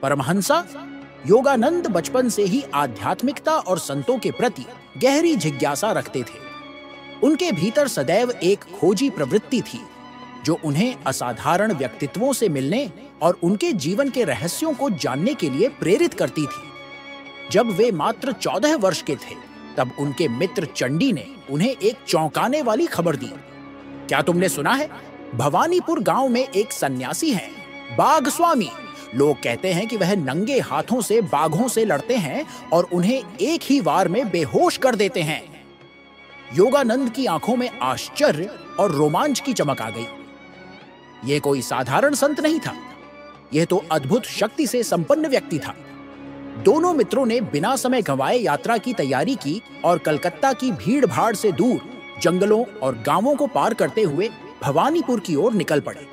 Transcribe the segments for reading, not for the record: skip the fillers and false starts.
परमहंसा योगानंद बचपन से ही आध्यात्मिकता और संतों के प्रति गहरी जिज्ञासा रखते थे। उनके भीतर सदैव एक खोजी प्रवृत्ति थी जो उन्हें असाधारण व्यक्तित्वों से मिलने और उनके जीवन के रहस्यों को जानने के लिए प्रेरित करती थी। जब वे मात्र 14 वर्ष के थे तब उनके मित्र चंडी ने उन्हें एक चौंकाने वाली खबर दी। क्या तुमने सुना है? भवानीपुर गांव में एक सन्यासी है, बाघ स्वामी। लोग कहते हैं कि वह नंगे हाथों से बाघों से लड़ते हैं और उन्हें एक ही वार में बेहोश कर देते हैं। योगानंद की आंखों में आश्चर्य और रोमांच की चमक आ गई। यह कोई साधारण संत नहीं था, यह तो अद्भुत शक्ति से संपन्न व्यक्ति था। दोनों मित्रों ने बिना समय गंवाए यात्रा की तैयारी की और कलकत्ता की भीड़-भाड़ से दूर जंगलों और गांवों को पार करते हुए भवानीपुर की ओर निकल पड़े।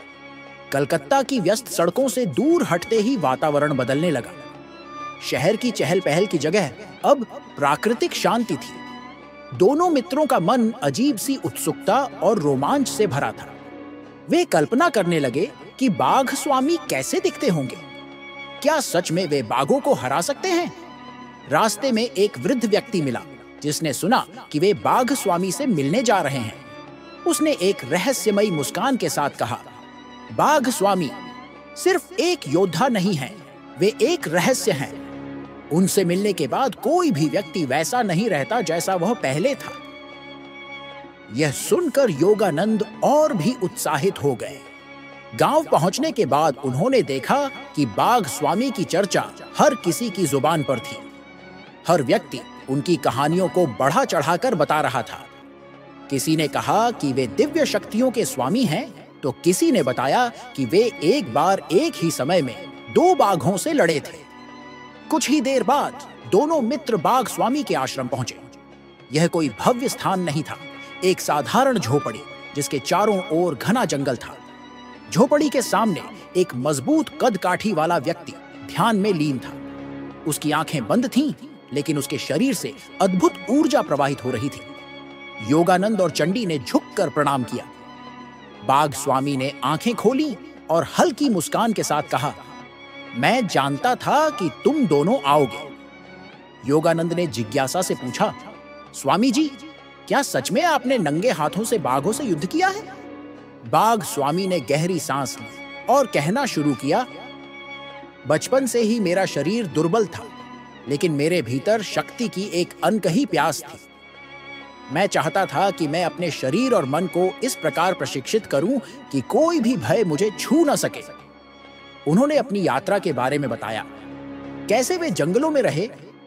कलकत्ता की व्यस्त सड़कों से दूर हटते ही वातावरण बदलने लगा। शहर की चहल पहल की जगह अब प्राकृतिक शांति थी। दोनों मित्रों का मन अजीब सी उत्सुकता और रोमांच से भरा था। वे कल्पना करने लगे कि बाघ स्वामी कैसे दिखते होंगे। क्या सच में वे बाघों को हरा सकते हैं? रास्ते में एक वृद्ध व्यक्ति मिला जिसने सुना कि वे बाघ स्वामी से मिलने जा रहे हैं। उसने एक रहस्यमयी मुस्कान के साथ कहा, बाघ स्वामी सिर्फ एक योद्धा नहीं है, वे एक रहस्य हैं। उनसे मिलने के बाद कोई भी व्यक्ति वैसा नहीं रहता जैसा वह पहले था। यह सुनकर योगानंद और भी उत्साहित हो गए। गांव पहुंचने के बाद उन्होंने देखा कि बाघ स्वामी की चर्चा हर किसी की जुबान पर थी। हर व्यक्ति उनकी कहानियों को बढ़ा चढ़ाकर बता रहा था। किसी ने कहा कि वे दिव्य शक्तियों के स्वामी हैं, तो किसी ने बताया कि वे एक बार एक ही समय में 2 बाघों से लड़े थे। कुछ ही देर बाद दोनों मित्र बाघ स्वामी के आश्रम पहुंचे। यह कोई भव्य स्थान नहीं था, एक साधारण झोपड़ी जिसके चारों ओर घना जंगल था। झोपड़ी के सामने एक मजबूत कद-काठी वाला व्यक्ति ध्यान में लीन था। उसकी आंखें बंद थीं, लेकिन उसके शरीर से अद्भुत ऊर्जा प्रवाहित हो रही थी। योगानंद और चंडी ने झुककर प्रणाम किया। बाघ स्वामी ने आंखें खोली और हल्की मुस्कान के साथ कहा, मैं जानता था कि तुम दोनों आओगे। योगानंद ने जिज्ञासा से पूछा, स्वामी जी, क्या सच में आपने नंगे हाथों से बाघों से युद्ध किया है? बाघ स्वामी ने गहरी सांस ली और कहना शुरू किया, बचपन से ही मेरा शरीर दुर्बल था, लेकिन मेरे भीतर शक्ति की एक अनकही प्यास थी। मैं चाहता था कि मैं अपने शरीर और मन को इस प्रकार प्रशिक्षित करूं कि कोई भी भय मुझे छू न सके। उन्होंने अपनी यात्रा के बारे में बताया, कैसे वे जंगलों में रहे,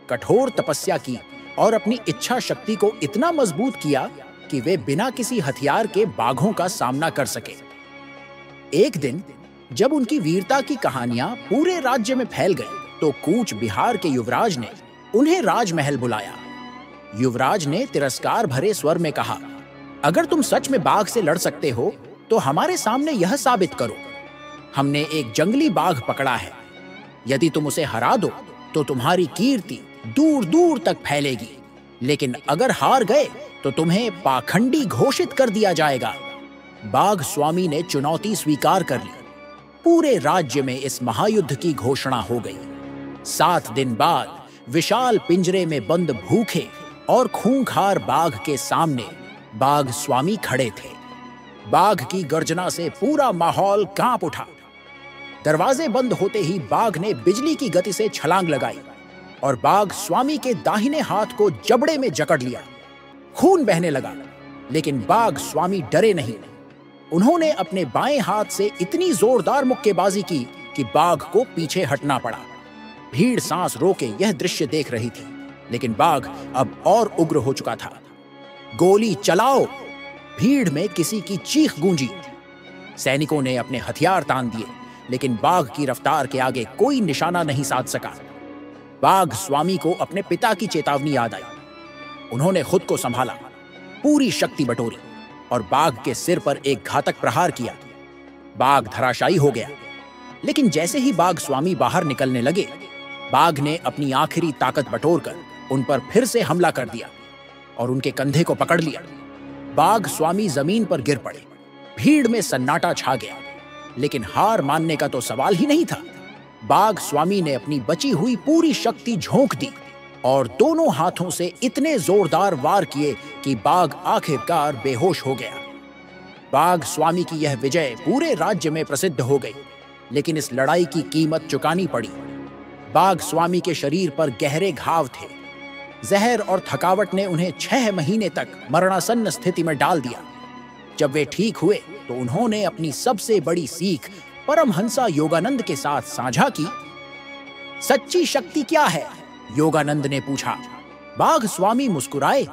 कठोर तपस्या की और अपनी इच्छा शक्ति को इतना मजबूत किया कि वे बिना किसी हथियार के बाघों का सामना कर सके। एक दिन जब उनकी वीरता की कहानियां पूरे राज्य में फैल गई, तो कूच बिहार के युवराज ने उन्हें राजमहल बुलाया। युवराज ने तिरस्कार भरे स्वर में कहा, अगर तुम सच में बाघ से लड़ सकते हो तो हमारे सामने यह साबित करो। हमने एक जंगली बाघ पकड़ा है। यदि तुम उसे हरा दो तो तुम्हारी कीर्ति दूर दूर तक फैलेगी, लेकिन अगर हार गए तो तुम्हें पाखंडी घोषित कर दिया जाएगा। बाघ स्वामी ने चुनौती स्वीकार कर ली। पूरे राज्य में इस महायुद्ध की घोषणा हो गई। 7 दिन बाद विशाल पिंजरे में बंद भूखे और खूंखार बाघ के सामने बाघ स्वामी खड़े थे। बाघ की गर्जना से पूरा माहौल कांप उठा। दरवाजे बंद होते ही बाघ ने बिजली की गति से छलांग लगाई और बाघ स्वामी के दाहिने हाथ को जबड़े में जकड़ लिया। खून बहने लगा, लेकिन बाघ स्वामी डरे नहीं। उन्होंने अपने बाएं हाथ से इतनी जोरदार मुक्केबाजी की कि बाघ को पीछे हटना पड़ा। भीड़ सांस रोके यह दृश्य देख रही थी, लेकिन बाघ अब और उग्र हो चुका था। गोली चलाओ! भीड़ में किसी की चीख गूंजी। सैनिकों ने अपने हथियार तान दिए, लेकिन बाघ की रफ्तार के आगे कोई निशाना नहीं साध सका। बाघ स्वामी को अपने पिता की चेतावनी याद आई। उन्होंने खुद को संभाला, पूरी शक्ति बटोरी और बाघ के सिर पर एक घातक प्रहार किया। बाघ धराशायी हो गया, लेकिन जैसे ही बाघ स्वामी बाहर निकलने लगे, बाघ ने अपनी आखिरी ताकत बटोरकर उन पर फिर से हमला कर दिया और उनके कंधे को पकड़ लिया। बाघ स्वामी जमीन पर गिर पड़े। भीड़ में सन्नाटा छा गया, लेकिन हार मानने का तो सवाल ही नहीं था। बाघ स्वामी ने अपनी बची हुई पूरी शक्ति झोंक दी और दोनों हाथों से इतने जोरदार वार किए कि बाघ आखिरकार बेहोश हो गया। बाघ स्वामी की यह विजय पूरे राज्य में प्रसिद्ध हो गई, लेकिन इस लड़ाई की कीमत चुकानी पड़ी। बाघ स्वामी के शरीर पर गहरे घाव थे। जहर और थकावट ने उन्हें 6 महीने तक मरणासन्न स्थिति में डाल दिया। जब वे ठीक हुए तो उन्होंने अपनी सबसे बड़ी सीख परमहंसा योगानंद के साथ साझा की। सच्ची शक्ति क्या है? योगानंद ने पूछा। बाघ स्वामी मुस्कुराए।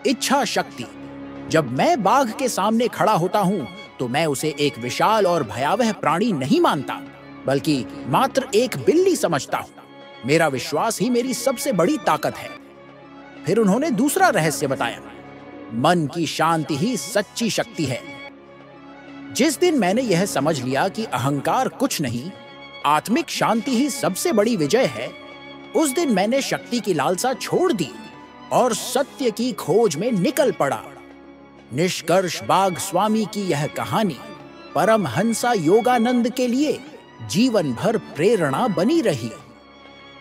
इच्छा शक्ति। जब मैं बाघ के सामने खड़ा होता हूं तो मैं उसे एक विशाल और भयावह प्राणी नहीं मानता, बल्कि मात्र एक बिल्ली समझता हूं। मेरा विश्वास ही मेरी सबसे बड़ी ताकत है। फिर उन्होंने दूसरा रहस्य बताया। मन की शांति ही सच्ची शक्ति है। जिस दिन मैंने यह समझ लिया कि अहंकार कुछ नहीं, आत्मिक शांति ही सबसे बड़ी विजय है, उस दिन मैंने शक्ति की लालसा छोड़ दी और सत्य की खोज में निकल पड़ा। निष्कर्ष, बाघ स्वामी की यह कहानी परमहंसा योगानंद के लिए जीवन भर प्रेरणा बनी रही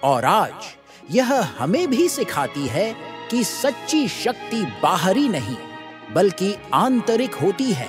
और आज यह हमें भी सिखाती है कि सच्ची शक्ति बाहरी नहीं बल्कि आंतरिक होती है।